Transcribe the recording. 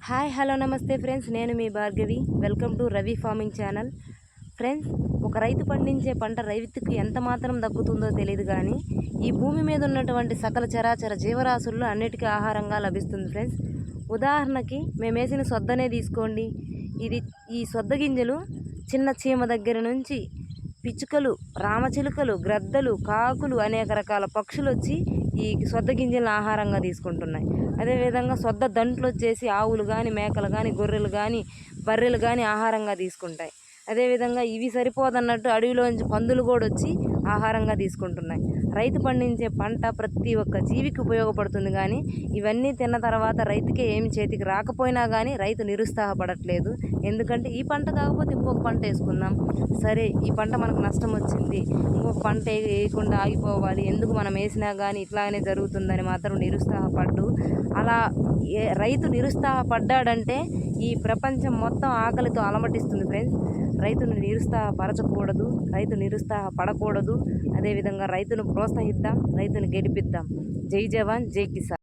Hi hello నమస్తే friends, నేను మీ Bhargavi. Welcome to Ravi farming channel. Friends, ఒక రైతు పండించే పంట రైతుకు ఎంత మాత్రం దక్కుతుందో తెలియదు, కానీ ఈ భూమి మీద ఉన్నటువంటి సకల చరాచర జీవరాశుల్లో అన్నిటికీ ఆహారంగా లభిస్తుంది. ఫ్రెండ్స్, ఉదాహరణకి మేము వేసిన సొద్దనే తీసుకోండి. ఈ సొద్ద గింజలు చిన్న చీమ దగ్గర నుంచి పిచ్చుకలు, రామచిలుకలు, గ్రద్దలు, కాకులు, అనేక రకాల పక్షులు వచ్చి ఈ సొద్ద గింజలను ఆహారంగా తీసుకుంటున్నాయి. అదేవిధంగా సొద్ద దంట్లు వచ్చేసి ఆవులు కానీ, మేకలు కానీ, గొర్రెలు కానీ, బర్రెలు కానీ ఆహారంగా తీసుకుంటాయి. అదేవిధంగా ఇవి సరిపోదన్నట్టు అడవిలోంచి పందులు కూడా వచ్చి ఆహారంగా తీసుకుంటున్నాయి. రైతు పండించే పంట ప్రతి ఒక్క జీవికి ఉపయోగపడుతుంది, కానీ ఇవన్నీ తిన్న తర్వాత రైతుకే ఏమి చేతికి రాకపోయినా కానీ రైతు నిరుత్సాహపడట్లేదు. ఎందుకంటే ఈ పంట కాకపోతే ఇంకొక పంట వేసుకుందాం, సరే ఈ పంట మనకు నష్టం వచ్చింది, ఇంకొక పంట వేయకుండా ఆగిపోవాలి, ఎందుకు మనం వేసినా కానీ ఇట్లానే జరుగుతుందని మాత్రం నిరుత్సాహపడ్డు. అలా రైతు నిరుత్సాహపడ్డాడంటే ఈ ప్రపంచం మొత్తం ఆకలితో అలమటిస్తుంది. ఫ్రెండ్స్, రైతును నిరుత్సాహపరచకూడదు, రైతు నిరుత్సాహపడకూడదు. అదేవిధంగా రైతును ప్రోత్సహిద్దాం, రైతును గెలిపిద్దాం. జై జవాన్, జై కిసాన్.